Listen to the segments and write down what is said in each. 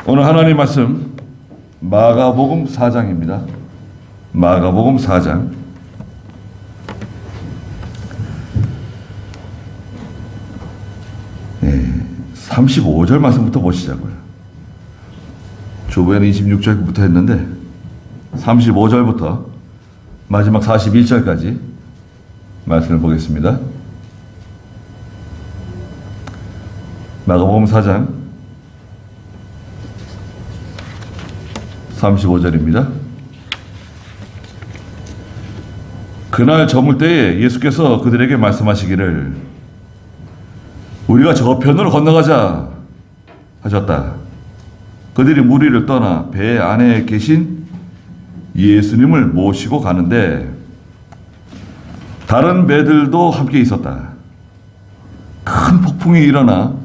오늘 하나님 말씀 마가복음 4장입니다. 마가복음 4장 35절 말씀부터 보시자고요. 주보에는 26절부터 했는데 35절부터 마지막 41절까지 말씀을 보겠습니다. 마가복음 4장 35절입니다. 그날 저물 때에 예수께서 그들에게 말씀하시기를 우리가 저편으로 건너가자 하셨다. 그들이 무리를 떠나 배 안에 계신 예수님을 모시고 가는데 다른 배들도 함께 있었다. 큰 폭풍이 일어나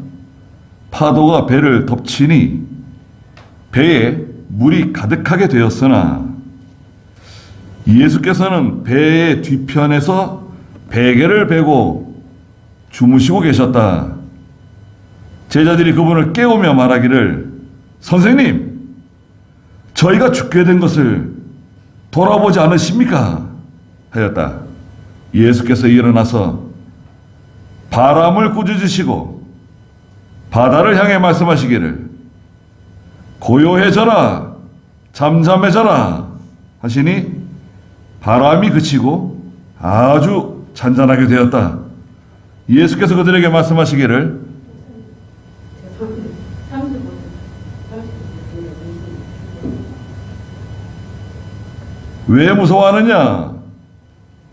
파도가 배를 덮치니 배에 물이 가득하게 되었으나 예수께서는 배의 뒤편에서 베개를 베고 주무시고 계셨다. 제자들이 그분을 깨우며 말하기를 선생님, 저희가 죽게 된 것을 돌아보지 않으십니까? 하였다. 예수께서 일어나서 바람을 꾸짖으시고 바다를 향해 말씀하시기를 고요해져라, 잠잠해져라 하시니 바람이 그치고 아주 잔잔하게 되었다. 예수께서 그들에게 말씀하시기를 왜 무서워하느냐?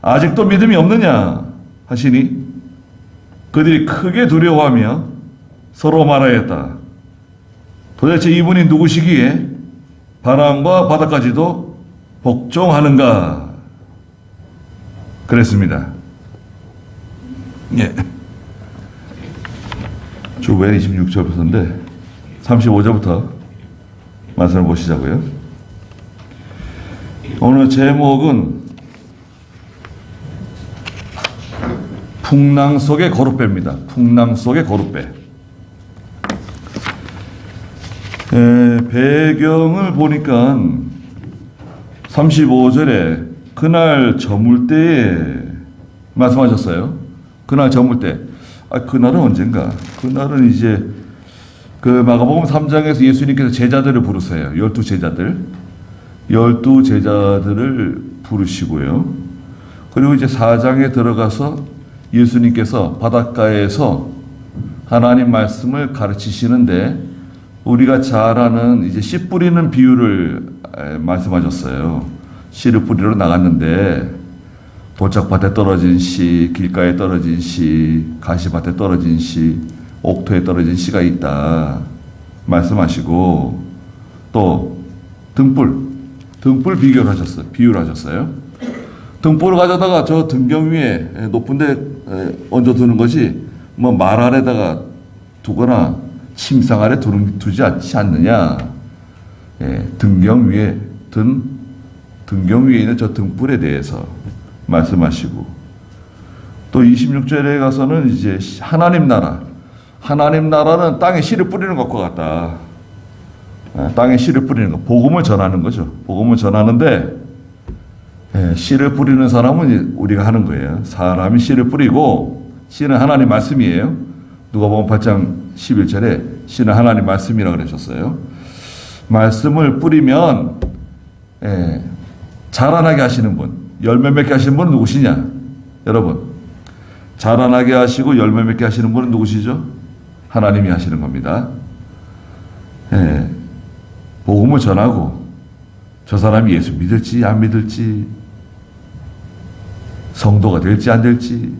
아직도 믿음이 없느냐? 하시니 그들이 크게 두려워하며 서로 말하였다. 도대체 이분이 누구시기에 바람과 바다까지도 복종하는가? 그랬습니다. 예. 주보에 26절부터인데 35절부터 말씀을 보시자고요. 오늘 제목은 풍랑 속의 거룻배입니다. 풍랑 속의 거룻배. 배경을 보니까 35절에 그날 저물 때에 말씀하셨어요. 그날 저물 때. 그날은 언젠가? 그날은 이제 그 마가복음 3장에서 예수님께서 제자들을 부르세요. 12제자들. 12제자들을 부르시고요. 그리고 이제 4장에 들어가서 예수님께서 바닷가에서 하나님 말씀을 가르치시는데 우리가 잘 아는 이제 씨 뿌리는 비유를 말씀하셨어요. 씨를 뿌리러 나갔는데 도착밭에 떨어진 씨, 길가에 떨어진 씨, 가시밭에 떨어진 씨, 옥토에 떨어진 씨가 있다 말씀하시고 또 등불 비유를 하셨어요. 등불을 가져다가 저 등경 위에 높은 데 얹어두는 것이 뭐 말 아래다가 두거나 침상 아래 두지 않지 않느냐. 등경 위에 있는 저 등불에 대해서 말씀하시고 또 26절에 가서는 이제 하나님 나라는 땅에 씨를 뿌리는 것과 같다. 땅에 씨를 뿌리는 것, 복음을 전하는 거죠. 복음을 전하는데 씨를 뿌리는 사람은 우리가 하는 거예요. 사람이 씨를 뿌리고 씨는 하나님 말씀이에요. 누가복음 8장 11절에 씨는 하나님 말씀이라고 그러셨어요. 말씀을 뿌리면 자라나게 하시는 분, 열매 맺게 하시는 분은 누구시냐? 여러분, 자라나게 하시고 열매 맺게 하시는 분은 누구시죠? 하나님이 하시는 겁니다. 복음을 전하고 저 사람이 예수 믿을지 안 믿을지, 성도가 될지 안 될지,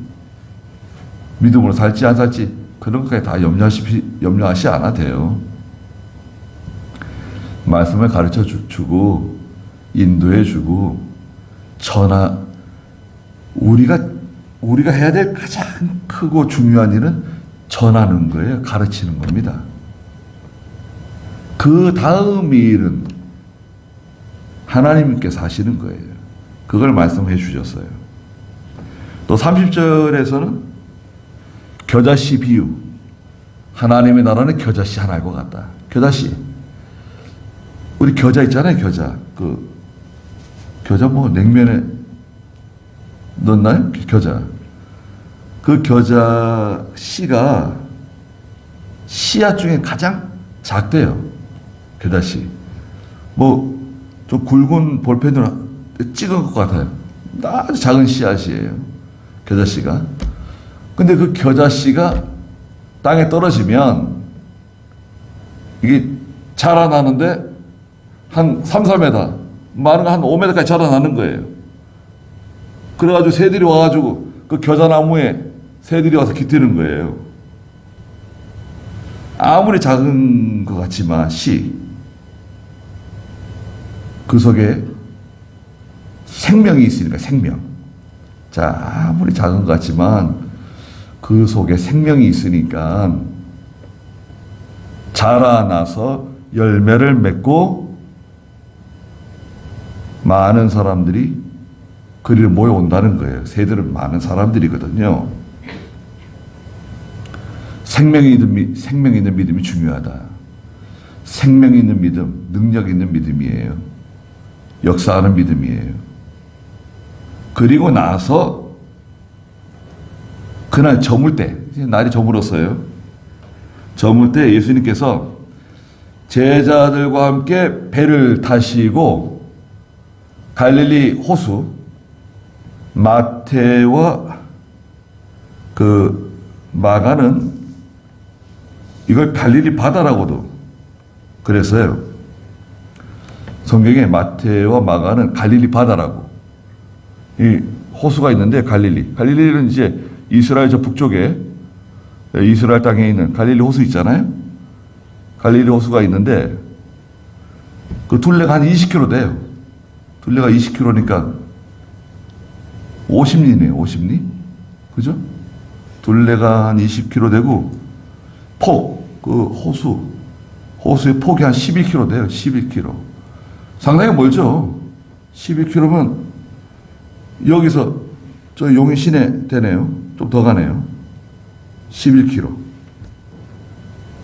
믿음으로 살지 안 살지 그런 것까지 다 염려하시 않아도 돼요. 말씀을 가르쳐 주고 인도해 주고 우리가 해야 될 가장 크고 중요한 일은 전하는 거예요. 가르치는 겁니다. 그 다음 일은 하나님께서 하시는 거예요. 그걸 말씀해 주셨어요. 또 30절에서는 겨자씨 비유. 하나님의 나라는 겨자씨 하나일 것 같다. 겨자씨. 우리 겨자 있잖아요, 겨자. 겨자 뭐 냉면에 넣나요? 겨자. 그 겨자 씨가 씨앗 중에 가장 작대요. 겨자 씨. 뭐 좀 굵은 볼펜으로 찍은 것 같아요. 아주 작은 씨앗이에요. 겨자 씨가. 근데 그 겨자 씨가 땅에 떨어지면 이게 자라나는데 한 3, 4m, 많은 거 한 5m까지 자라나는 거예요. 그래가지고 새들이 와가지고 그 겨자나무에 새들이 와서 깃드는 거예요. 아무리 작은 것 같지만 그 속에 생명이 있으니까 생명. 자, 아무리 작은 것 같지만 그 속에 생명이 있으니까 자라나서 열매를 맺고 많은 사람들이 그리로 모여온다는 거예요. 새들은 많은 사람들이거든요. 생명이 있는 믿음이 중요하다. 생명이 있는 믿음, 능력 있는 믿음이에요. 역사하는 믿음이에요. 그리고 나서 그날 저물 때, 날이 저물었어요. 저물 때 예수님께서 제자들과 함께 배를 타시고 갈릴리 호수 마태와 그 마가는 이걸 갈릴리 바다라고도 그랬어요. 성경에 마태와 마가는 갈릴리 바다라고. 이 호수가 있는데 갈릴리는 이제 이스라엘 저 북쪽에 이스라엘 땅에 있는 갈릴리 호수 있잖아요. 갈릴리 호수가 있는데 그 둘레가 한 20km 돼요. 둘레가 20km니까 50리네요. 50리? 그죠? 둘레가 한 20km 되고 그 호수의 폭이 한 11km 돼요. 11km. 상당히 멀죠. 11km면 여기서 저 용인 시내 되네요. 좀 더 가네요. 11km.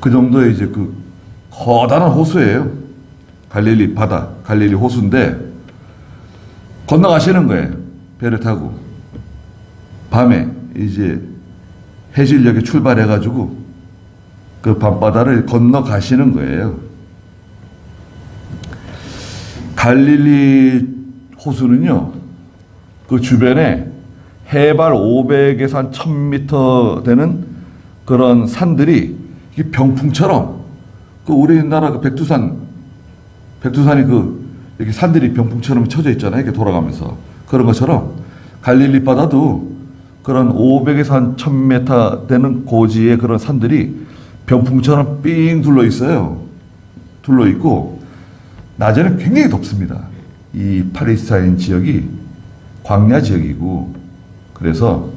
그 정도의 이제 그 커다란 호수예요. 갈릴리 바다, 갈릴리 호수인데 건너가시는 거예요. 배를 타고. 밤에 이제 해질녘에 출발해가지고 그 밤바다를 건너가시는 거예요. 갈릴리 호수는요, 그 주변에 해발 500에서 한 1000m 되는 그런 산들이 병풍처럼, 그 우리나라 그 백두산이 이렇게 산들이 병풍처럼 쳐져 있잖아요. 이렇게 돌아가면서. 그런 것처럼 갈릴리 바다도 그런 500에서 한 1000m 되는 고지의 그런 산들이 병풍처럼 삥 둘러 있어요. 둘러 있고, 낮에는 굉장히 덥습니다. 이 팔레스타인 지역이 광야 지역이고, 그래서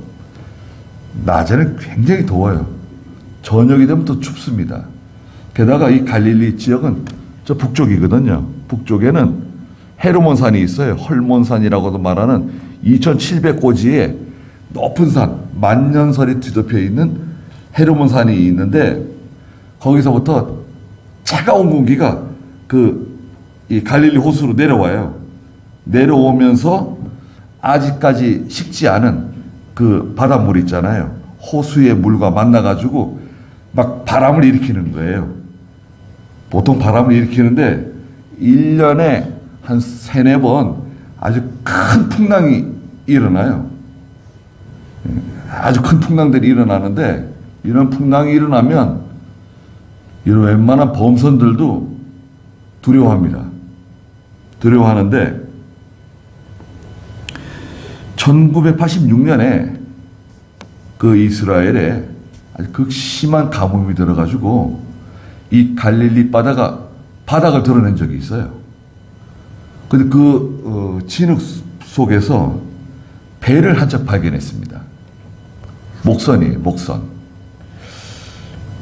낮에는 굉장히 더워요. 저녁이 되면 또 춥습니다. 게다가 이 갈릴리 지역은 저 북쪽이거든요. 북쪽에는 헤르몬산이 있어요. 헐몬산이라고도 말하는 2700고지의 높은 산, 만년설이 뒤덮여 있는 헤르몬산이 있는데, 거기서부터 차가운 공기가 이 갈릴리 호수로 내려와요. 내려오면서 아직까지 식지 않은 그 바닷물 있잖아요. 호수의 물과 만나가지고 막 바람을 일으키는 거예요. 보통 바람을 일으키는데 1년에 한 3, 4번 아주 큰 풍랑이 일어나요. 아주 큰 풍랑들이 일어나는데, 이런 풍랑이 일어나면 이런 웬만한 범선들도 두려워합니다. 두려워하는데 1986년에 그 이스라엘에 아주 극심한 가뭄이 들어가지고 이 갈릴리 바다가 바닥을 드러낸 적이 있어요. 근데 진흙 속에서 배를 한 척 발견했습니다. 목선이에요, 목선.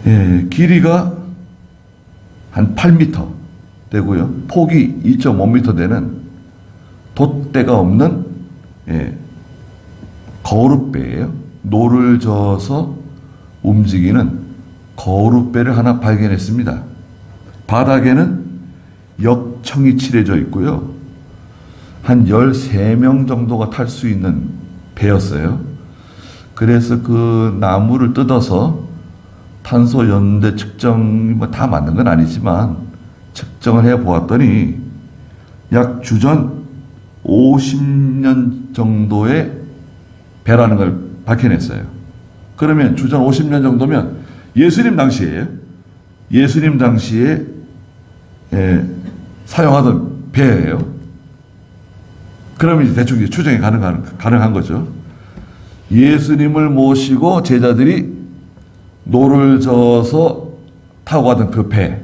예, 길이가 한 8m 되고요. 폭이 2.5m 되는 돛대가 없는 거룻배예요. 노를 저어서 움직이는 거룻배를 하나 발견했습니다. 바닥에는 역청이 칠해져 있고요. 한 13명 정도가 탈 수 있는 배였어요. 그래서 그 나무를 뜯어서 탄소 연대 측정이 뭐 다 맞는 건 아니지만 측정을 해 보았더니 약 주전 50년 정도의 배라는 걸 밝혀냈어요. 그러면 주전 50년 정도면 예수님 당시에요. 예수님 당시에 사용하던 배예요. 그러면 이제 대충 이제 추정이 가능한 거죠. 예수님을 모시고 제자들이 노를 저어서 타고 가던 그 배.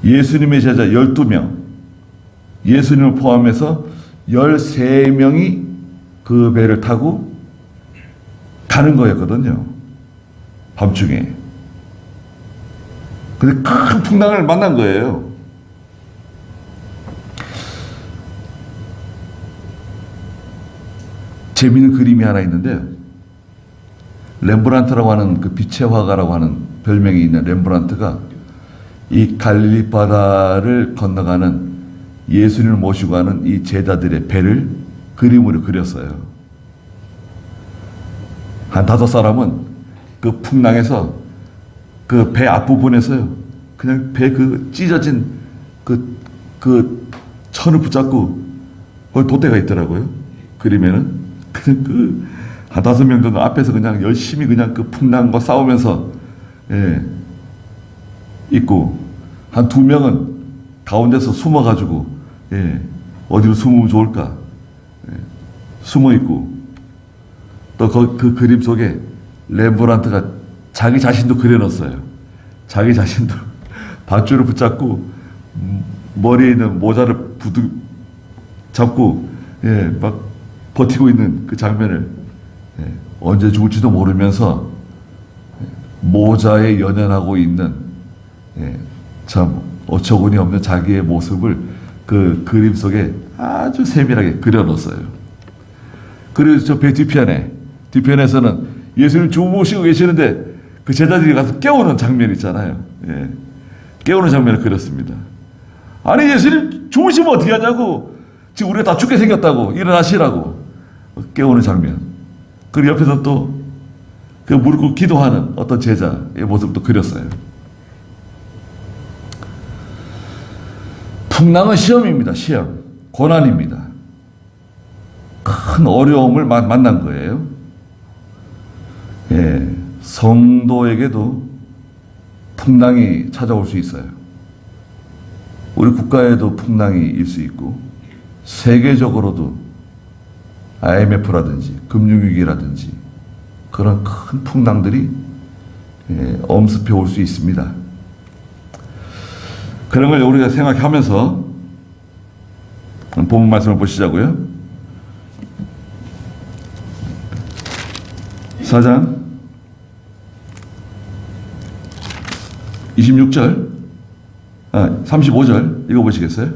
예수님의 제자 12명, 예수님을 포함해서 13명이 그 배를 타고 가는 거였거든요. 밤중에. 근데 큰 풍랑을 만난 거예요. 재미있는 그림이 하나 있는데, 렘브란트라고 하는 그 빛의 화가라고 하는 별명이 있는 렘브란트가 이 갈릴리 바다를 건너가는 예수님을 모시고 가는 이 제자들의 배를 그림으로 그렸어요. 한 5사람은 그 풍랑에서 그 배 앞부분에서요, 그냥 배 그 찢어진 그 천을 붙잡고 거기 돛대가 있더라고요. 그림에는. 그냥 한 5명 정도 앞에서 그냥 열심히 그냥 그 풍랑과 싸우면서, 있고, 한 2명은 가운데서 숨어가지고, 어디로 숨으면 좋을까, 숨어 있고, 또 그 그림 속에 렘브란트가 자기 자신도 그려놨어요. 자기 자신도 밧줄을 붙잡고, 머리에 있는 모자를 잡고, 막 버티고 있는 그 장면을, 언제 죽을지도 모르면서 모자에 연연하고 있는, 참 어처구니 없는 자기의 모습을 그 그림 속에 아주 세밀하게 그려놓았어요. 그리고 저 배 뒤편에서는 예수님 주무시고 계시는데 그 제자들이 가서 깨우는 장면 있잖아요. 깨우는 장면을 그렸습니다. 아니, 예수님 주무시면 어떻게 하냐고. 지금 우리가 다 죽게 생겼다고. 일어나시라고. 깨우는 장면. 그리고 옆에서 또 그 무릎 꿇고 기도하는 어떤 제자의 모습도 그렸어요. 풍랑은 시험입니다. 시험. 고난입니다. 큰 어려움을 만난 거예요. 성도에게도 풍랑이 찾아올 수 있어요. 우리 국가에도 풍랑이 일 수 있고, 세계적으로도 IMF라든지 금융위기라든지 그런 큰 풍랑들이 엄습해 올 수 있습니다. 그런 걸 우리가 생각하면서 본문 말씀을 보시자고요. 4장 26절 35절 읽어보시겠어요?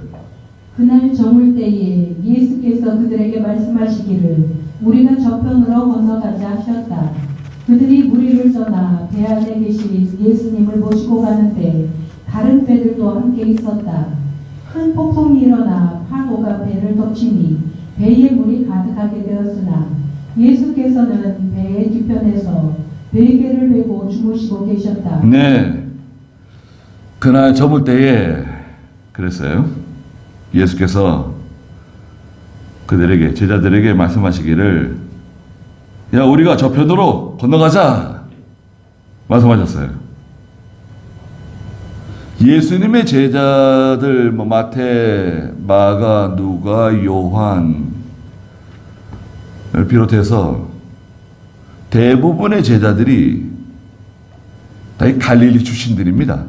그날 저물 때에 예수께서 그들에게 말씀하시기를 우리가 저편으로 건너가자 하셨다. 그들이 무리를 떠나 배 안에 계신 예수님을 모시고 가는데 다른 배들도 함께 있었다. 큰 폭풍이 일어나 파도가 배를 덮치니 배에 물이 가득하게 되었으나 예수께서는 배의 뒤편에서 베개를 베고 주무시고 계셨다. 네, 그날 저물 때에 그랬어요. 예수께서 그들에게, 제자들에게 말씀하시기를, 야, 우리가 저편으로 건너가자 말씀하셨어요. 예수님의 제자들, 마태, 마가, 누가, 요한을 비롯해서 대부분의 제자들이 다 갈릴리 출신들입니다.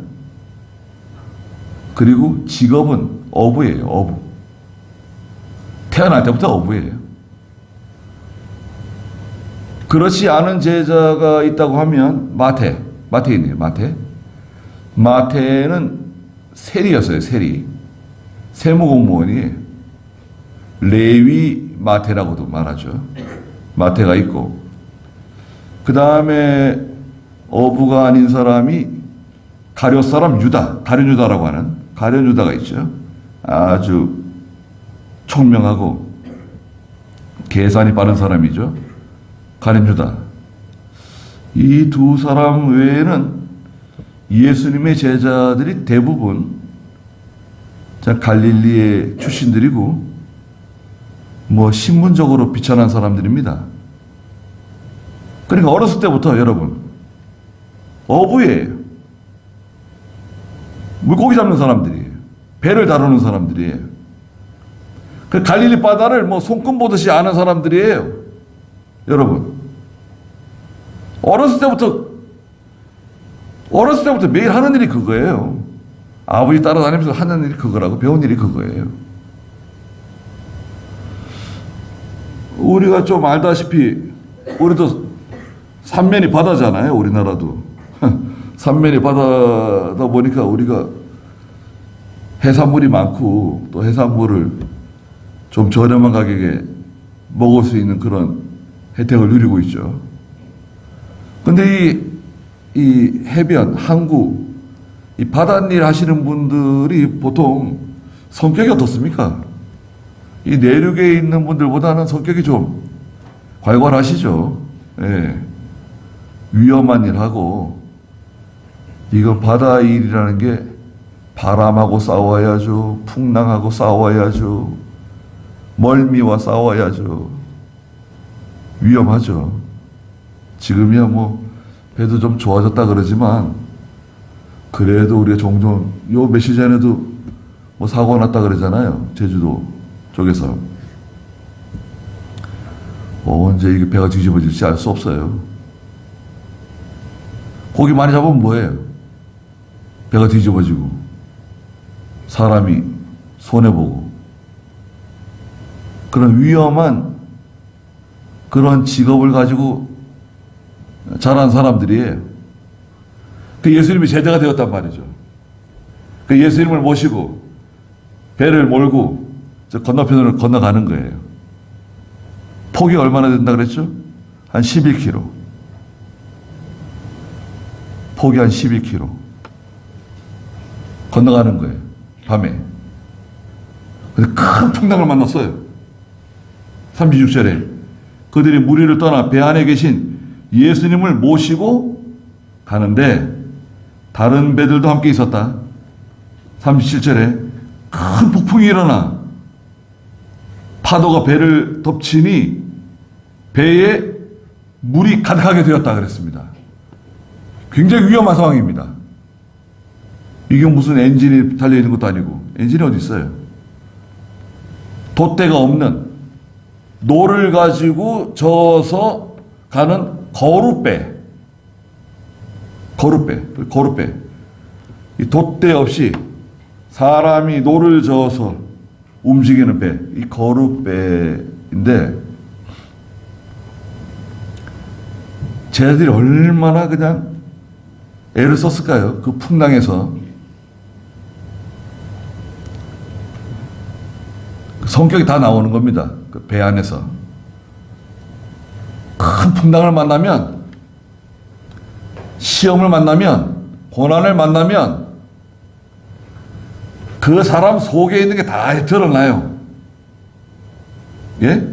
그리고 직업은 어부예요. 어부. 태어날 때부터 어부예요. 그렇지 않은 제자가 있다고 하면 마태인데요. 마태는 세리였어요. 세무공무원이에요. 레위 마태라고도 말하죠. 마태가 있고, 그 다음에 어부가 아닌 사람이 가룟 사람 유다, 가룟 유다라고 하는 가룟 유다가 있죠. 아주 총명하고 계산이 빠른 사람이죠. 가룟 유다. 이 두 사람 외에는 예수님의 제자들이 대부분 갈릴리의 출신들이고 뭐 신분적으로 비천한 사람들입니다. 그러니까 어렸을 때부터 여러분 어부예요. 물고기 잡는 사람들이에요. 배를 다루는 사람들이에요. 그 갈릴리 바다를 뭐 손금 보듯이 아는 사람들이에요. 여러분 어렸을 때부터 매일 하는 일이 그거예요. 아버지 따라다니면서 하는 일이 그거라고, 배운 일이 그거예요. 우리가 좀 알다시피 우리도 삼면이 바다잖아요. 우리나라도 삼면이 바다다 보니까 우리가 해산물이 많고 또 해산물을 좀 저렴한 가격에 먹을 수 있는 그런 혜택을 누리고 있죠. 근데 이 해변, 항구, 이 바닷일 하시는 분들이 보통 성격이 어떻습니까? 이 내륙에 있는 분들보다는 성격이 좀 괄괄하시죠. 예. 위험한 일하고, 이건 바다 일이라는 게 바람하고 싸워야죠. 풍랑하고 싸워야죠. 멀미와 싸워야죠. 위험하죠. 지금이야 뭐 배도 좀 좋아졌다 그러지만 그래도 우리가 종종 요 며칠 전에도 뭐 사고 났다 그러잖아요. 제주도 쪽에서. 언제 이게 배가 뒤집어질지 알 수 없어요. 고기 많이 잡으면 뭐예요? 배가 뒤집어지고 사람이 손해보고 그런 위험한 그런 직업을 가지고 자란 사람들이에요. 그 예수님이 제자가 되었단 말이죠. 그 예수님을 모시고 배를 몰고 저 건너편으로 건너가는 거예요. 폭이 얼마나 된다 그랬죠? 한 11km. 폭이 한 12km. 건너가는 거예요. 밤에. 근데 큰 풍랑을 만났어요. 36절에 그들이 무리를 떠나 배 안에 계신 예수님을 모시고 가는데 다른 배들도 함께 있었다. 37절에 큰 폭풍이 일어나 파도가 배를 덮치니 배에 물이 가득하게 되었다 그랬습니다. 굉장히 위험한 상황입니다. 이게 무슨 엔진이 달려있는 것도 아니고 엔진이 어디 있어요? 돛대가 없는 노를 가지고 저어서 가는 거룻배. 이 돛대 없이 사람이 노를 저어서 움직이는 배, 이 거룻배인데 쟤들이 얼마나 그냥 애를 썼을까요? 그 풍랑에서. 성격이 다 나오는 겁니다. 그 배 안에서. 큰 풍랑을 만나면, 시험을 만나면, 고난을 만나면 그 사람 속에 있는 게 다 드러나요. 예?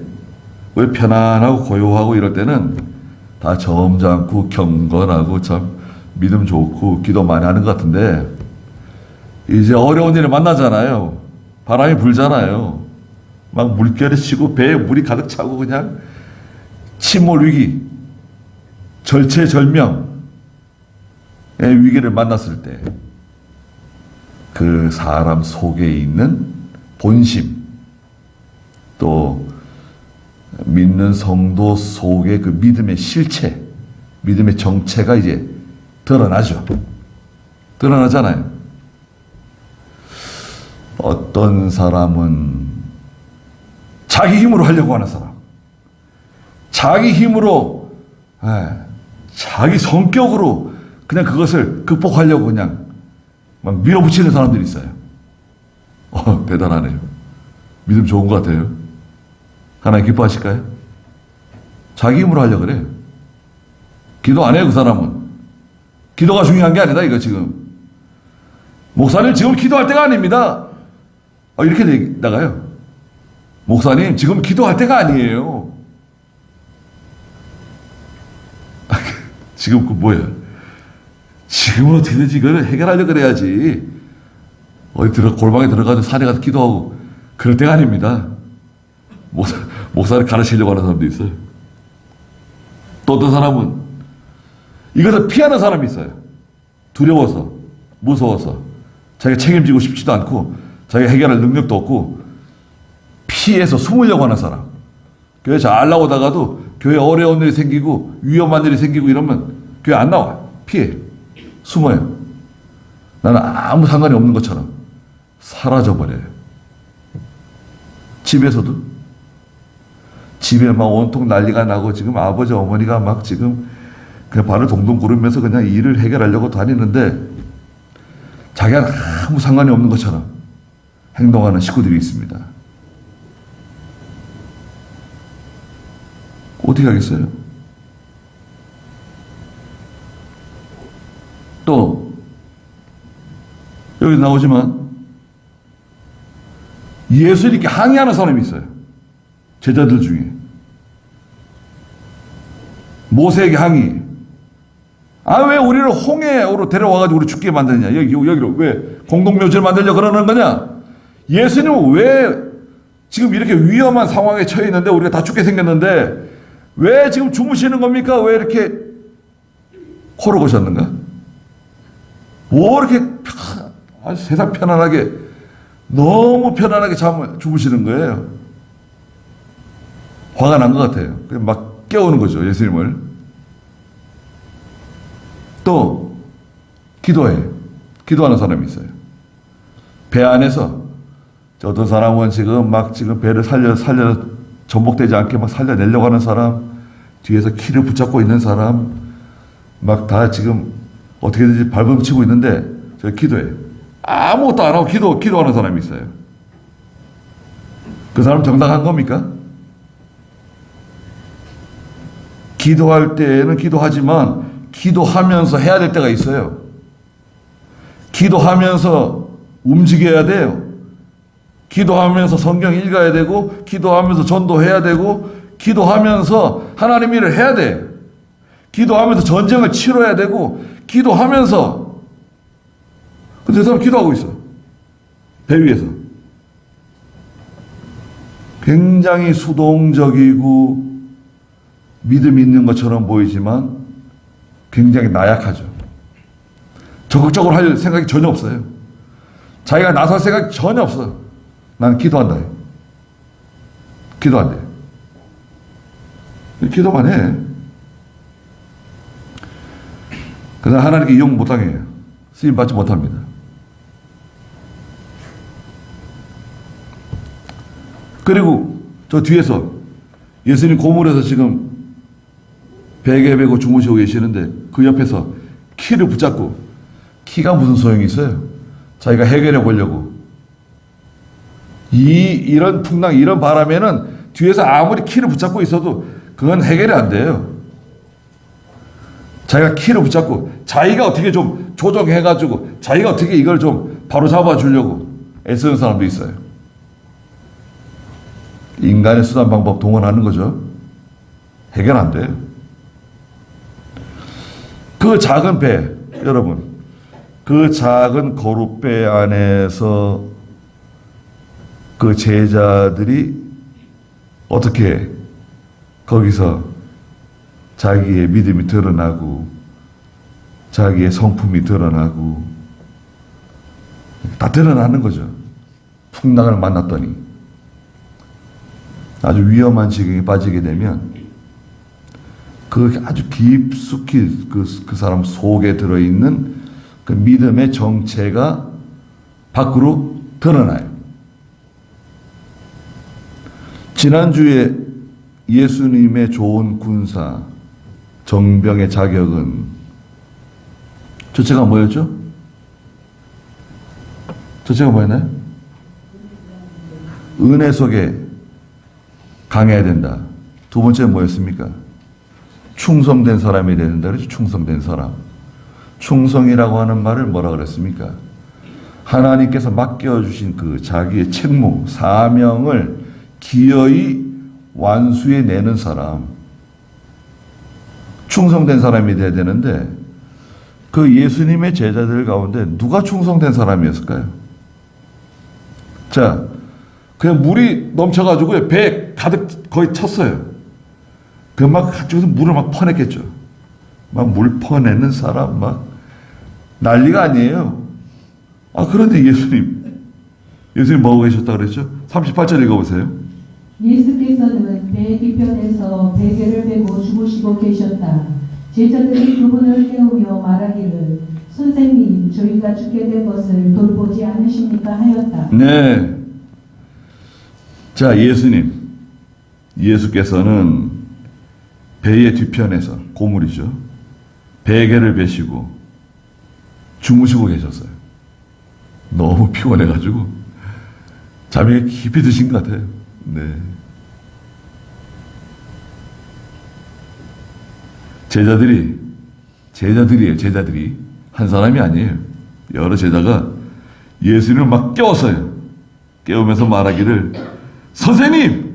왜 편안하고 고요하고 이럴 때는 다 점잖고 경건하고 참 믿음 좋고 기도 많이 하는 것 같은데 이제 어려운 일을 만나잖아요. 바람이 불잖아요. 막 물결이 치고 배에 물이 가득 차고 그냥 침몰 위기, 절체절명의 위기를 만났을 때 그 사람 속에 있는 본심, 또 믿는 성도 속의 그 믿음의 실체, 믿음의 정체가 이제 드러나죠. 드러나잖아요. 어떤 사람은 자기 힘으로 하려고 하는 사람, 자기 힘으로, 자기 성격으로 그냥 그것을 극복하려고 그냥 막 밀어붙이는 사람들이 있어요. 대단하네요. 믿음 좋은 것 같아요. 하나님 기뻐하실까요? 자기 힘으로 하려고 그래요. 기도 안 해요, 그 사람은. 기도가 중요한 게 아니다, 이거 지금. 목사님 지금 기도할 때가 아닙니다. 이렇게 나가요. 목사님 지금 기도할 때가 아니에요. 지금 그 뭐야? 지금은 어떻게든지 이걸 해결하려고 그래야지. 골방에 들어가서 산에 가서 기도하고 그럴 때가 아닙니다. 목사를 가르치려고 하는 사람도 있어요. 또 어떤 사람은 이것을 피하는 사람이 있어요. 두려워서, 무서워서, 자기가 책임지고 싶지도 않고, 자기가 해결할 능력도 없고, 피해서 숨으려고 하는 사람. 교회 잘 나오다가도 교회 어려운 일이 생기고, 위험한 일이 생기고 이러면 교회 안 나와. 피해. 숨어요. 나는 아무 상관이 없는 것처럼 사라져버려요. 집에서도. 집에 막 온통 난리가 나고 지금 아버지 어머니가 막 지금 그냥 발을 동동 구르면서 그냥 일을 해결하려고 다니는데 자기가 아무 상관이 없는 것처럼 행동하는 식구들이 있습니다. 어떻게 하겠어요? 또 여기 나오지만 예수를 이렇게 항의하는 사람이 있어요. 제자들 중에. 모세에게 항의. 왜 우리를 홍해로 데려와가지고 우리 죽게 만드냐. 여기로 왜 공동묘지를 만들려 그러는 거냐. 예수님은 왜 지금 이렇게 위험한 상황에 처해 있는데 우리가 다 죽게 생겼는데 왜 지금 주무시는 겁니까? 왜 이렇게 코로 고셨는가? 뭐 이렇게 아주 세상 편안하게 너무 편안하게 주무시는 거예요. 화가 난 것 같아요. 막 깨우는 거죠, 예수님을. 또 기도하는 사람이 있어요. 배 안에서 어떤 사람은 지금 배를 살려 전복되지 않게 막 살려내려고 하는 사람, 뒤에서 키를 붙잡고 있는 사람, 막 다 지금 어떻게든지 발버둥치고 있는데 저 기도해. 아무것도 안 하고 기도하는 사람이 있어요. 그 사람 정당한 겁니까? 기도할 때는 기도하지만 기도하면서 해야 될 때가 있어요. 기도하면서 움직여야 돼요. 기도하면서 성경 읽어야 되고 기도하면서 전도해야 되고 기도하면서 하나님 일을 해야 돼. 기도하면서 전쟁을 치러야 되고 기도하면서. 근데 그 사람 기도하고 있어. 배 위에서. 굉장히 수동적이고 믿음 있는 것처럼 보이지만 굉장히 나약하죠. 적극적으로 할 생각이 전혀 없어요. 자기가 나설 생각이 전혀 없어요. 나는 기도한다. 기도한대. 기도만 해. 그래서 하나님께 이용 못하게 쓰임 받지 못합니다. 그리고 저 뒤에서 예수님 고물에서 지금 베개 베고 주무시고 계시는데 그 옆에서 키를 붙잡고, 키가 무슨 소용이 있어요? 자기가 해결해 보려고. 이런 풍랑, 이런 바람에는 뒤에서 아무리 키를 붙잡고 있어도 그건 해결이 안 돼요. 자기가 키를 붙잡고 자기가 어떻게 좀 조정해가지고 자기가 어떻게 이걸 좀 바로 잡아주려고 애쓰는 사람도 있어요. 인간의 수단 방법 동원하는 거죠. 해결 안 돼요. 그 작은 배, 여러분, 그 작은 거룻배 안에서 그 제자들이 어떻게 거기서 자기의 믿음이 드러나고 자기의 성품이 드러나고 다 드러나는 거죠. 풍랑을 만났더니 아주 위험한 지경에 빠지게 되면 그 아주 깊숙이 그 사람 속에 들어있는 그 믿음의 정체가 밖으로 드러나요. 지난주에 예수님의 좋은 군사 정병의 자격은 첫째가 뭐였죠? 첫째가 뭐였나요? 은혜 속에 강해야 된다. 두 번째는 뭐였습니까? 충성된 사람이 된다. 그래서 충성된 사람. 충성이라고 하는 말을 뭐라 그랬습니까? 하나님께서 맡겨주신 그 자기의 책무, 사명을 기어이 완수해내는 사람, 충성된 사람이 돼야 되는데 그 예수님의 제자들 가운데 누가 충성된 사람이었을까요? 자, 그냥 물이 넘쳐가지고 배에 가득 거의 찼어요. 그 막 그쪽에서 물을 막 퍼냈겠죠. 막 물 퍼내는 사람 막 난리가 아니에요. 아, 그런데 예수님 뭐하고 계셨다 그랬죠? 38절 읽어보세요. 예수께서는 배 뒤편에서 베개를 베고 주무시고 계셨다. 제자들이 그분을 깨우며 말하기를 선생님 저희가 죽게 된 것을 돌보지 않으십니까 하였다. 네. 자, 예수께서는 배의 뒤편에서, 고물이죠, 베개를 베시고 주무시고 계셨어요. 너무 피곤해가지고 잠이 깊이 드신 것 같아요. 네. 제자들이 한 사람이 아니에요. 여러 제자가 예수님을 막 깨웠어요. 깨우면서 말하기를 선생님,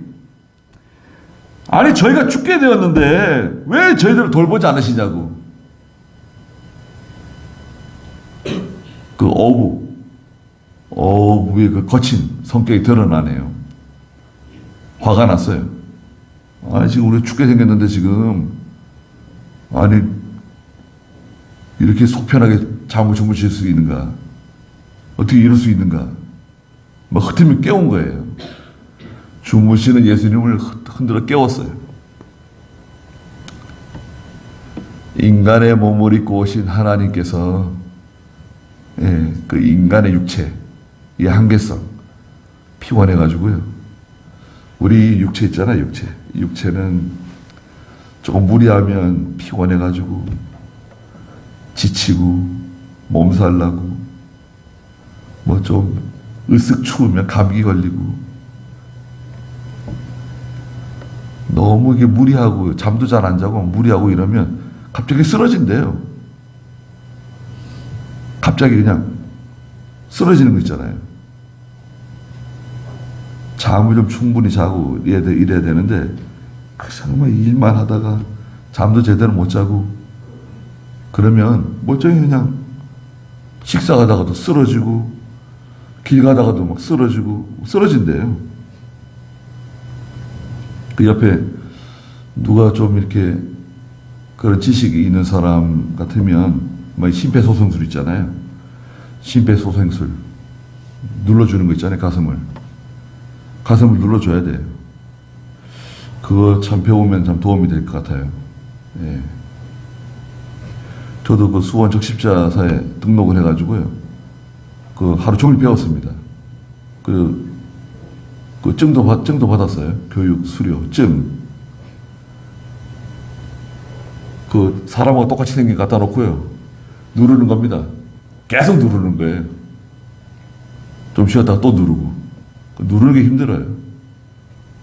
아니 저희가 죽게 되었는데 왜 저희들을 돌보지 않으시냐고. 그 어부의 그 거친 성격이 드러나네요. 화가 났어요. 아니 지금 우리 죽게 생겼는데 지금 아니 이렇게 속 편하게 잠을 주무실 수 있는가? 어떻게 이럴 수 있는가? 막 흐트며 깨운 거예요. 주무시는 예수님을 흔들어 깨웠어요. 인간의 몸을 입고 오신 하나님께서 그 인간의 육체, 이 한계성, 피곤해가지고요. 우리 육체 있잖아요, 육체. 육체는 조금 무리하면 피곤해가지고 지치고 몸살 나고 뭐 좀 으쓱 추우면 감기 걸리고 너무 이게 무리하고 잠도 잘 안 자고 무리하고 이러면 갑자기 쓰러진대요. 갑자기 그냥 쓰러지는 거 있잖아요. 잠을 좀 충분히 자고 이래야 되는데 정말 일만 하다가 잠도 제대로 못 자고 그러면 멀쩡히 그냥 식사하다가도 쓰러지고 길 가다가도 막 쓰러진대요. 그 옆에 누가 좀 이렇게 그런 지식이 있는 사람 같으면 뭐 심폐소생술 있잖아요. 심폐소생술 눌러주는 거 있잖아요. 가슴을 눌러줘야 돼요. 그거 참 배우면 참 도움이 될 것 같아요. 예. 저도 그 수원 적십자사에 등록을 해가지고요. 그 하루 종일 배웠습니다. 그 증도 받았어요. 교육 수료 증. 그 사람하고 똑같이 생긴 거 갖다 놓고요. 누르는 겁니다. 계속 누르는 거예요. 좀 쉬었다가 또 누르고. 누르는 게 힘들어요.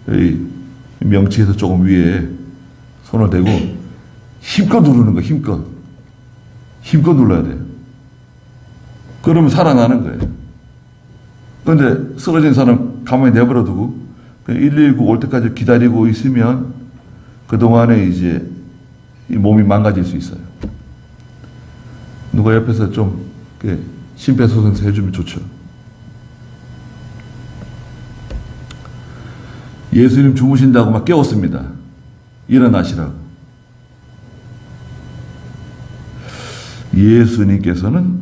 이 명치에서 조금 위에 손을 대고 힘껏 누르는 거예요. 힘껏 눌러야 돼요. 그러면 살아나는 거예요. 그런데 쓰러진 사람 가만히 내버려 두고 119 올 때까지 기다리고 있으면 그동안에 이제 이 몸이 망가질 수 있어요. 누가 옆에서 좀 심폐소생술 해주면 좋죠. 예수님 주무신다고 막 깨웠습니다. 일어나시라고. 예수님께서는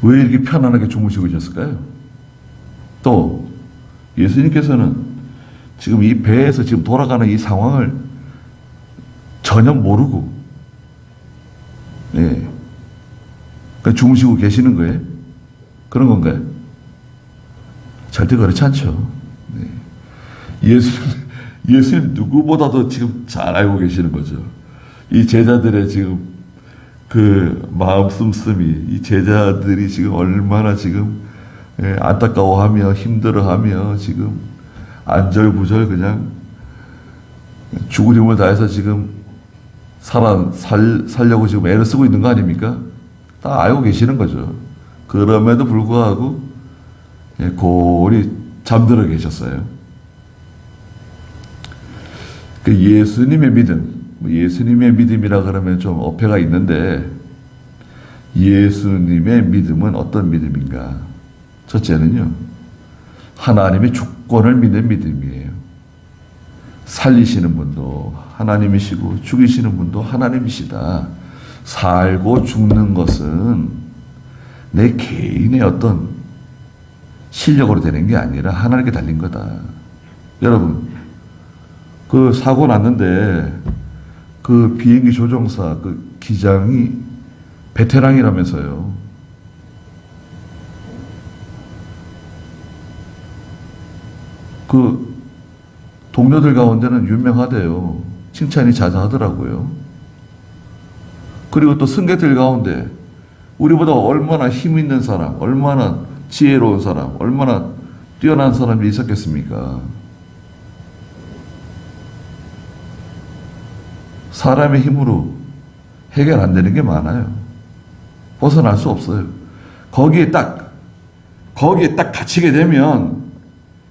왜 이렇게 편안하게 주무시고 계셨을까요? 또 예수님께서는 지금 이 배에서 지금 돌아가는 이 상황을 전혀 모르고 그러니까 주무시고 계시는 거예요? 그런 건가요? 절대 그렇지 않죠. 예수님 누구보다도 지금 잘 알고 계시는 거죠. 이 제자들의 지금 그 마음 씀씀이, 이 제자들이 지금 얼마나 지금 안타까워하며 힘들어하며 지금 안절부절 그냥 죽을 힘을 다해서 지금 살려고 지금 애를 쓰고 있는 거 아닙니까? 다 알고 계시는 거죠. 그럼에도 불구하고 고리 잠들어 계셨어요. 그 예수님의 믿음, 예수님의 믿음이라 그러면 좀 어폐가 있는데, 예수님의 믿음은 어떤 믿음인가? 첫째는요, 하나님의 주권을 믿는 믿음이에요. 살리시는 분도 하나님이시고 죽이시는 분도 하나님이시다. 살고 죽는 것은 내 개인의 어떤 실력으로 되는 게 아니라 하나님께 달린 거다. 여러분, 그 사고 났는데 그 비행기 조종사 그 기장이 베테랑이라면서요. 그 동료들 가운데는 유명하대요. 칭찬이 자자하더라고요. 그리고 또 승객들 가운데 우리보다 얼마나 힘 있는 사람, 얼마나 지혜로운 사람, 얼마나 뛰어난 사람이 있었겠습니까? 사람의 힘으로 해결 안 되는 게 많아요. 벗어날 수 없어요. 거기에 딱 갇히게 되면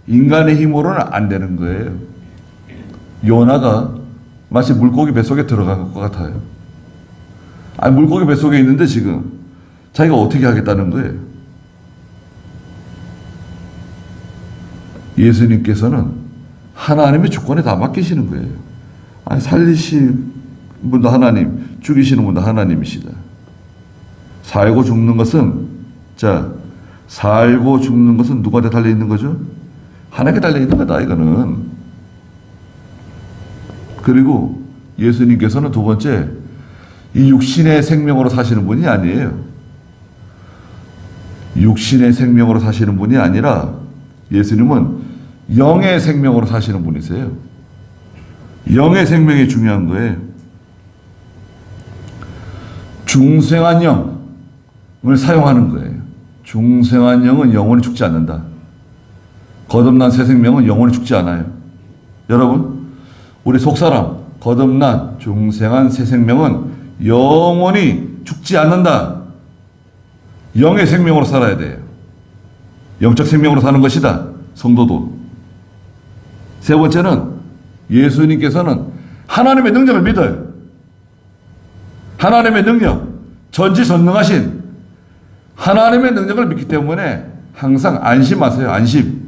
인간의 힘으로는 안 되는 거예요. 요나가 마치 물고기 뱃속에 들어간 것 같아요. 아니, 물고기 뱃속에 있는데 지금 자기가 어떻게 하겠다는 거예요. 예수님께서는 하나님의 주권에 다 맡기시는 거예요. 아니, 살리신 분도 하나님, 죽이시는 분도 하나님이시다. 살고 죽는 것은, 살고 죽는 것은 누구한테 달려있는 거죠? 하나님께 달려있는 거다, 이거는. 그리고 예수님께서는 두 번째, 이 육신의 생명으로 사시는 분이 아니에요. 육신의 생명으로 사시는 분이 아니라 예수님은 영의 생명으로 사시는 분이세요. 영의 생명이 중요한 거예요. 중생한 영을 사용하는 거예요. 중생한 영은 영원히 죽지 않는다. 거듭난 새 생명은 영원히 죽지 않아요. 여러분, 우리 속사람, 거듭난 중생한 새 생명은 영원히 죽지 않는다. 영의 생명으로 살아야 돼요. 영적 생명으로 사는 것이다. 성도도. 세 번째는 예수님께서는 하나님의 능력을 믿어요. 하나님의 능력, 전지전능하신 하나님의 능력을 믿기 때문에 항상 안심하세요. 안심.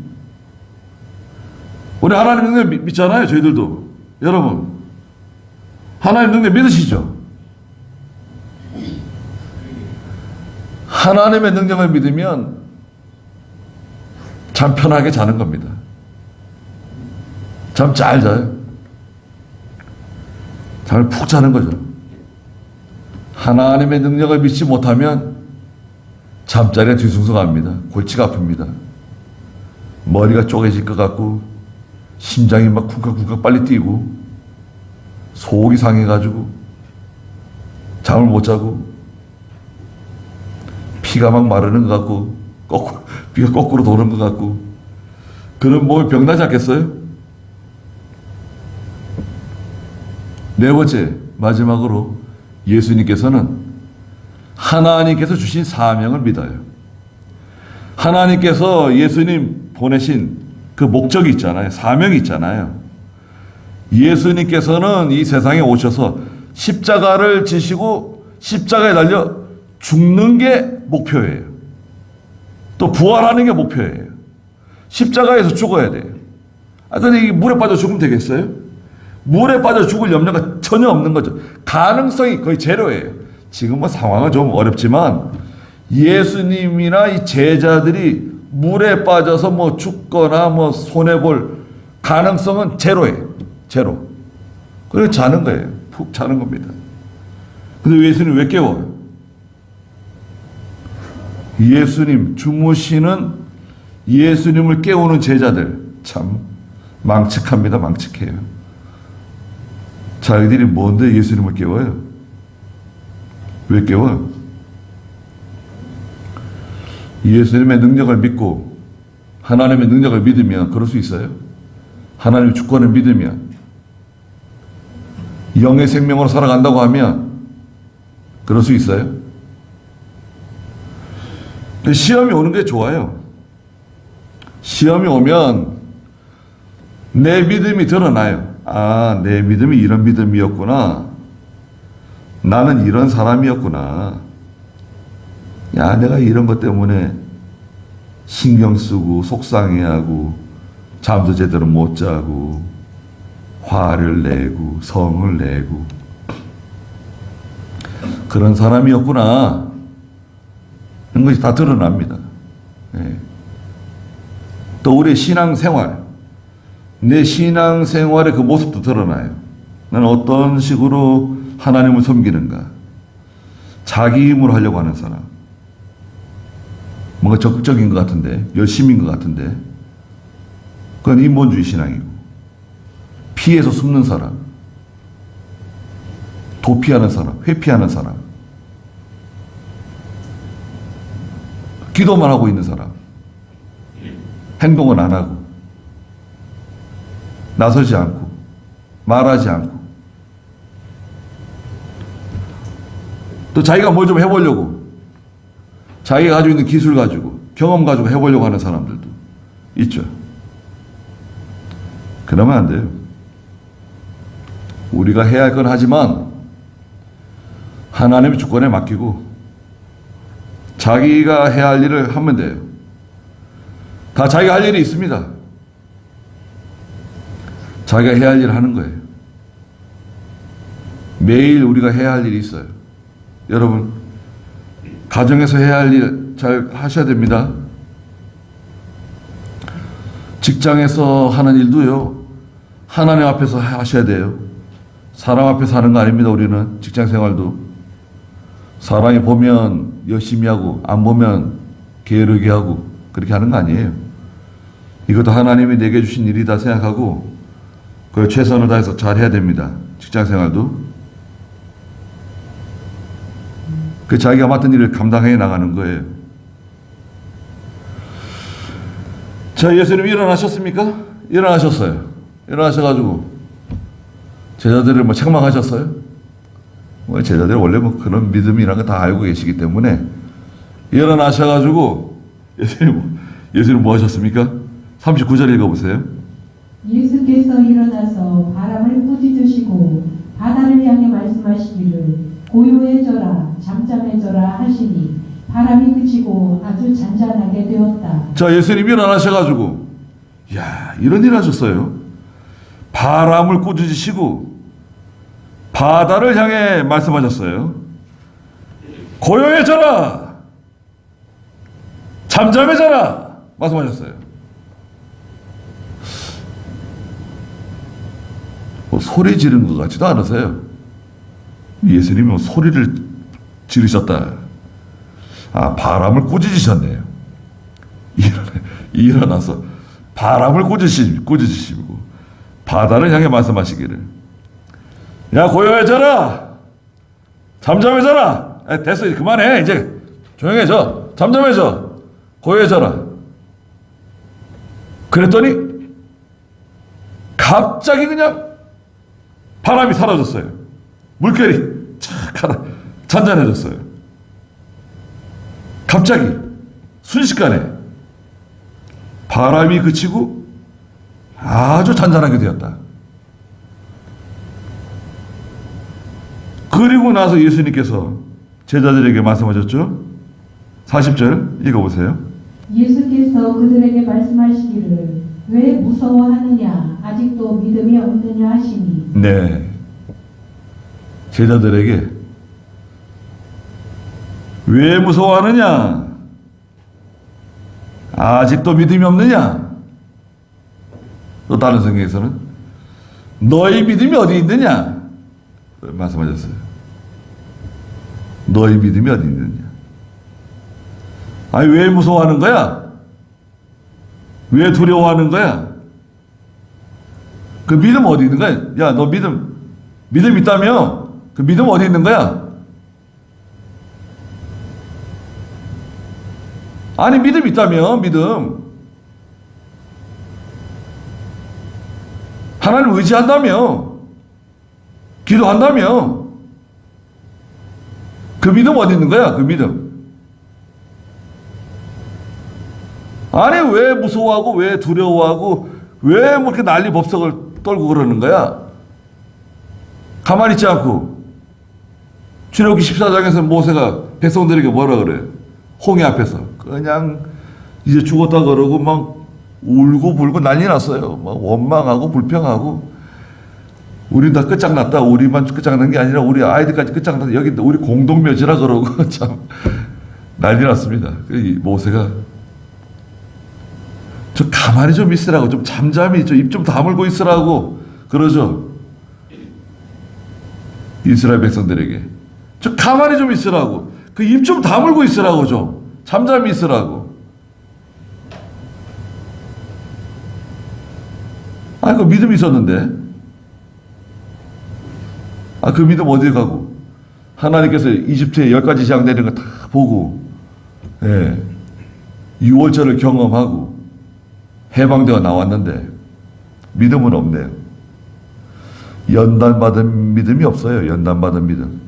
우리 하나님의 능력 믿잖아요. 저희들도. 여러분, 하나님의 능력 믿으시죠? 하나님의 능력을 믿으면 잠 편하게 자는 겁니다. 잠 잘 자요. 잠을 푹 자는 거죠. 하나님의 능력을 믿지 못하면 잠자리에 뒤숭숭합니다. 골치가 아픕니다. 머리가 쪼개질 것 같고 심장이 막 쿵쾅쿵쾅 빨리 뛰고 속이 상해가지고 잠을 못 자고 피가 막 마르는 것 같고 피가 거꾸로 도는 것 같고 그런 몸이 병나지 않겠어요? 네 번째, 마지막으로 예수님께서는 하나님께서 주신 사명을 믿어요. 하나님께서 예수님 보내신 그 목적이 있잖아요. 사명이 있잖아요. 예수님께서는 이 세상에 오셔서 십자가를 지시고 십자가에 달려 죽는 게 목표예요. 또 부활하는 게 목표예요. 십자가에서 죽어야 돼요. 근데 이게 물에 빠져 죽으면 되겠어요? 물에 빠져 죽을 염려가 전혀 없는 거죠. 가능성이 거의 제로예요. 지금 뭐 상황은 좀 어렵지만 예수님이나 이 제자들이 물에 빠져서 뭐 죽거나 뭐 손해볼 가능성은 제로예요. 제로. 그래서 자는 거예요. 푹 자는 겁니다. 근데 예수님 왜 깨워요? 예수님, 주무시는 예수님을 깨우는 제자들 참 망측합니다. 망측해요. 자기들이 뭔데 예수님을 깨워요? 왜 깨워요? 예수님의 능력을 믿고 하나님의 능력을 믿으면 그럴 수 있어요? 하나님의 주권을 믿으면 영의 생명으로 살아간다고 하면 그럴 수 있어요? 시험이 오는 게 좋아요. 시험이 오면 내 믿음이 드러나요. 아, 내 믿음이 이런 믿음이었구나. 나는 이런 사람이었구나. 야, 내가 이런 것 때문에 신경 쓰고 속상해하고 잠도 제대로 못 자고 화를 내고 성을 내고 그런 사람이었구나. 이런 것이 다 드러납니다. 예. 또 우리의 신앙생활, 내 신앙생활의 그 모습도 드러나요. 나는 어떤 식으로 하나님을 섬기는가. 자기 힘으로 하려고 하는 사람. 뭔가 적극적인 것 같은데, 열심인 것 같은데, 그건 인본주의 신앙이고, 피해서 숨는 사람, 도피하는 사람, 회피하는 사람, 기도만 하고 있는 사람, 행동은 안 하고, 나서지 않고, 말하지 않고, 또 자기가 뭘 좀 해보려고, 자기가 가지고 있는 기술 가지고, 경험 가지고 해보려고 하는 사람들도 있죠. 그러면 안 돼요. 우리가 해야 할 건 하지만, 하나님의 주권에 맡기고, 자기가 해야 할 일을 하면 돼요. 다 자기가 할 일이 있습니다. 자기가 해야 할 일을 하는 거예요. 매일 우리가 해야 할 일이 있어요. 여러분, 가정에서 해야 할 일 잘 하셔야 됩니다. 직장에서 하는 일도요, 하나님 앞에서 하셔야 돼요. 사람 앞에서 하는 거 아닙니다. 우리는 직장 생활도. 사람이 보면 열심히 하고, 안 보면 게으르게 하고, 그렇게 하는 거 아니에요. 이것도 하나님이 내게 주신 일이다 생각하고, 그걸 최선을 다해서 잘 해야 됩니다. 직장 생활도. 그 자기가 맡은 일을 감당해 나가는 거예요. 자, 예수님 일어나셨습니까? 일어나셨어요. 일어나셔가지고 제자들을 뭐 책망하셨어요? 뭐 제자들 원래 뭐 그런 믿음이라는 거 다 알고 계시기 때문에 일어나셔가지고 예수님 뭐 하셨습니까? 39절 읽어보세요. 예수께서 일어나서 바람을 꾸짖으시고 바다를 향해 말씀하시기를 고요해져라 잠잠해져라 하시니 바람이 그치고 아주 잔잔하게 되었다. 자, 예수님이 일어나셔가지고 야, 이런 일 하셨어요. 바람을 꾸짖으시고 바다를 향해 말씀하셨어요. 고요해져라 잠잠해져라 말씀하셨어요. 뭐 소리 지른 것 같지도 않으세요. 예수님이 뭐 소리를 지르셨다. 아, 바람을 꾸짖으셨네요. 일어나서 바람을 꾸짖으시고 바다를 향해 말씀하시기를 야, 고요해져라 잠잠해져라. 됐어, 이제 그만해. 이제 조용해져. 잠잠해져. 고요해져라. 그랬더니 갑자기 그냥 바람이 사라졌어요. 물결이 착 하나 잔잔해졌어요. 갑자기 순식간에 바람이 그치고 아주 잔잔하게 되었다. 그리고 나서 예수님께서 제자들에게 말씀하셨죠. 40절 읽어보세요. 예수께서 그들에게 말씀하시기를 왜 무서워하느냐 아직도 믿음이 없느냐 하시니. 네, 제자들에게 왜 무서워하느냐? 아직도 믿음이 없느냐? 또 다른 성경에서는 너희 믿음이 어디 있느냐? 말씀하셨어요. 너희 믿음이 어디 있느냐? 아니, 왜 무서워하는 거야? 왜 두려워하는 거야? 그 믿음 어디 있는 거야? 야, 너 믿음 있다며? 그 믿음 어디 있는 거야? 아니, 믿음 있다며, 믿음. 하나님 의지한다며. 기도한다며. 그 믿음 어디 있는 거야, 그 믿음. 아니 왜 무서워하고 왜 두려워하고 왜 뭐 이렇게 난리 법석을 떨고 그러는 거야? 가만히 있지 않고. 출애굽기 14장에서 모세가 백성들에게 뭐라 그래? 홍해 앞에서 그냥 이제 죽었다 그러고 막 울고 불고 난리 났어요. 막 원망하고 불평하고. 우리 다 끝장났다. 우리만 끝장난 게 아니라 우리 아이들까지 끝장났다. 여기 우리 공동묘지라 그러고 참 난리 났습니다. 이 모세가 좀 가만히 좀 있으라고, 좀 잠잠히 입 좀 다물고 있으라고 그러죠. 이스라엘 백성들에게 좀 가만히 좀 있으라고, 그 입 좀 다물고 있으라고, 좀 잠잠히 있으라고. 그 믿음이 있었는데, 그 믿음 어디 가고? 하나님께서 이집트에 10가지 재앙 내리는 거 다 보고, 예, 6월절을 경험하고 해방되어 나왔는데 믿음은 없네요. 연단받은 믿음이 없어요. 연단받은 믿음.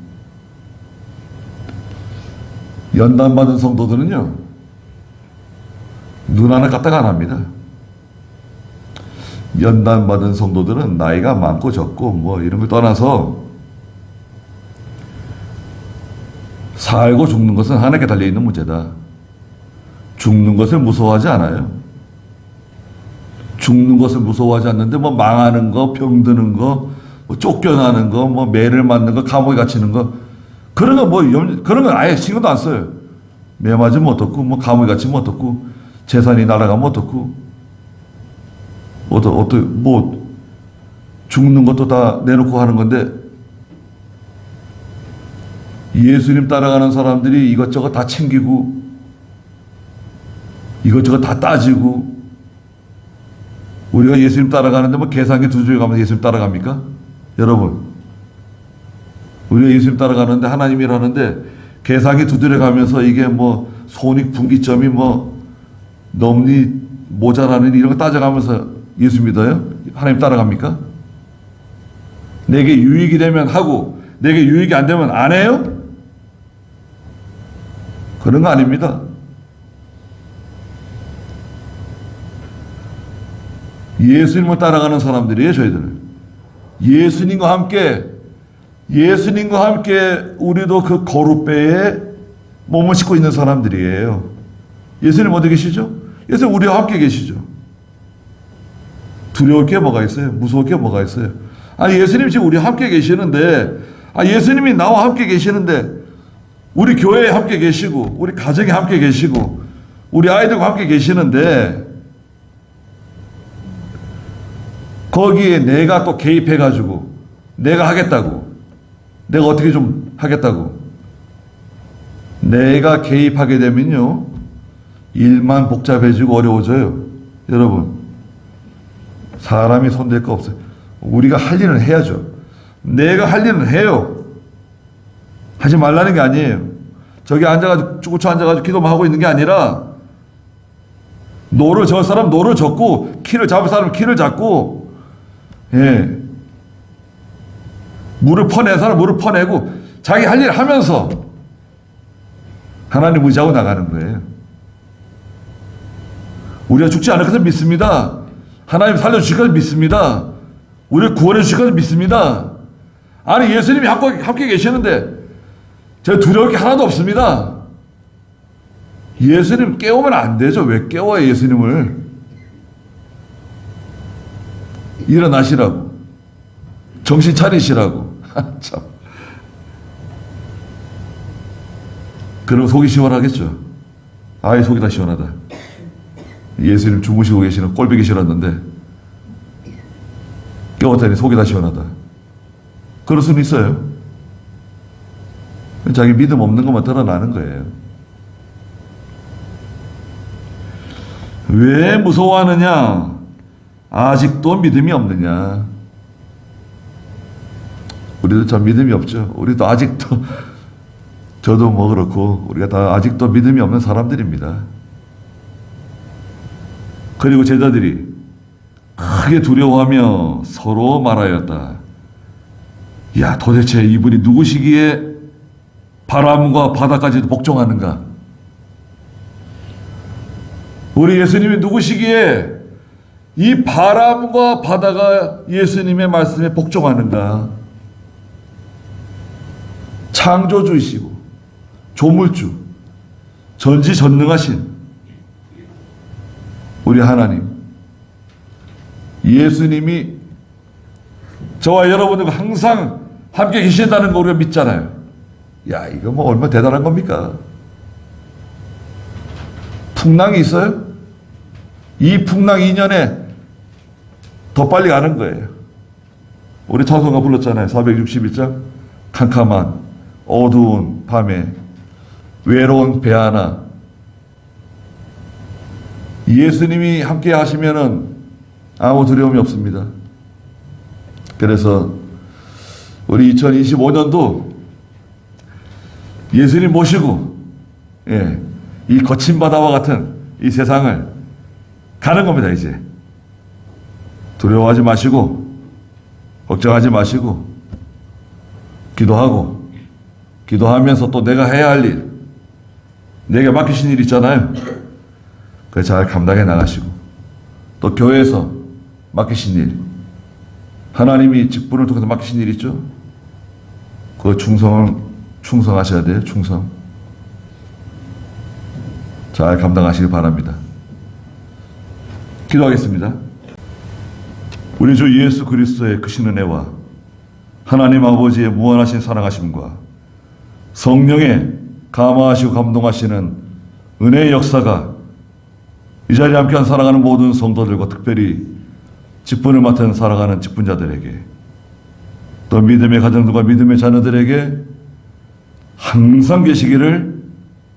연단받은 성도들은요, 눈 하나 까딱 안 합니다. 연단받은 성도들은 나이가 많고 적고 뭐 이런 걸 떠나서 살고 죽는 것은 하나님께 달려있는 문제다. 죽는 것을 무서워하지 않아요. 죽는 것을 무서워하지 않는데 뭐 망하는 거, 병드는 거, 뭐 쫓겨나는 거, 뭐 매를 맞는 거, 감옥에 갇히는 거, 그런 거 그런 건 아예 신경도 안 써요. 매 맞으면 어떻고, 뭐 감옥에 갇히면 어떻고, 재산이 날아가면 어떻고, 뭐 죽는 것도 다 내놓고 하는 건데, 예수님 따라가는 사람들이 이것저것 다 챙기고 이것저것 다 따지고, 우리가 예수님 따라가는데 뭐 계산기 두 줄에 가면서 예수님 따라갑니까? 여러분, 우리가 예수님 따라가는데, 하나님이라는데 계산기 두 줄에 가면서 이게 뭐 손익분기점이 뭐 넘니 모자라는 이런 거 따져가면서 예수 믿어요? 하나님 따라갑니까? 내게 유익이 되면 하고 내게 유익이 안 되면 안 해요? 그런 거 아닙니다. 예수님을 따라가는 사람들이에요, 저희들은. 예수님과 함께 우리도 그 거룩배에 몸을 싣고 있는 사람들이에요. 예수님 어디 계시죠? 예수님 우리와 함께 계시죠. 두려울 게 뭐가 있어요? 무서울 게 뭐가 있어요? 예수님 지금 우리와 함께 계시는데, 예수님이 나와 함께 계시는데, 우리 교회에 함께 계시고, 우리 가정에 함께 계시고, 우리 아이들과 함께 계시는데, 거기에 내가 또 개입해가지고, 내가 하겠다고, 내가 어떻게 좀 하겠다고, 내가 개입하게 되면요, 일만 복잡해지고 어려워져요. 여러분, 사람이 손댈 거 없어요. 우리가 할 일은 해야죠. 내가 할 일은 해요. 하지 말라는 게 아니에요. 저기 앉아가지고, 쭈구쳐 앉아가지고 기도만 하고 있는 게 아니라, 노를 저 사람 노를 젓고, 키를 잡을 사람 키를 잡고, 예. 물을 퍼낸 사람 물을 퍼내고, 자기 할 일 하면서, 하나님 의지하고 나가는 거예요. 우리가 죽지 않을 것을 믿습니다. 하나님 살려주실 것을 믿습니다. 우리를 구원해 주실 것을 믿습니다. 예수님이 함께 계시는데, 제가 두려울 게 하나도 없습니다. 예수님 깨우면 안 되죠. 왜 깨워요, 예수님을? 일어나시라고. 정신 차리시라고. 참. 그럼 속이 시원하겠죠. 속이 다 시원하다. 예수님 주무시고 계시는 꼴보기 싫었는데 깨웠더니 속이 다 시원하다. 그럴 수는 있어요. 자기 믿음 없는 것만 드러나는 거예요. 왜 무서워하느냐? 아직도 믿음이 없느냐? 우리도 참 믿음이 없죠. 우리도 아직도, 저도 뭐 그렇고, 우리가 다 아직도 믿음이 없는 사람들입니다. 그리고 제자들이 크게 두려워하며 서로 말하였다. 야, 도대체 이분이 누구시기에 바람과 바다까지도 복종하는가? 우리 예수님이 누구시기에 이 바람과 바다가 예수님의 말씀에 복종하는가? 창조주이시고 조물주, 전지전능하신 우리 하나님, 예수님이 저와 여러분들과 항상 함께 계신다는 거 우리가 믿잖아요. 야, 이거 뭐 얼마나 대단한 겁니까? 풍랑이 있어요? 이 풍랑 2년에 더 빨리 가는 거예요. 우리 찬송가 불렀잖아요. 461장. 캄캄한 어두운 밤에 외로운 배 하나. 예수님이 함께 하시면은 아무 두려움이 없습니다. 그래서 우리 2025년도 예수님 모시고, 예, 이 거친 바다와 같은 이 세상을 가는 겁니다, 이제. 두려워하지 마시고, 걱정하지 마시고, 기도하고, 기도하면서 또 내가 해야 할 일, 내게 맡기신 일 있잖아요. 그걸 잘 감당해 나가시고, 또 교회에서 맡기신 일, 하나님이 직분을 통해서 맡기신 일 있죠? 그 충성하셔야 돼요, 충성. 잘 감당하시길 바랍니다. 기도하겠습니다. 우리 주 예수 그리스도의 크신 은혜와 하나님 아버지의 무한하신 사랑하심과 성령의 감화하시고 감동하시는 은혜의 역사가 이 자리에 함께한 사랑하는 모든 성도들과 특별히 직분을 맡은 살아가는 직분자들에게, 또 믿음의 가정들과 믿음의 자녀들에게 항상 계시기를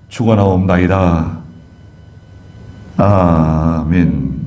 축원하옵나이다. 아멘.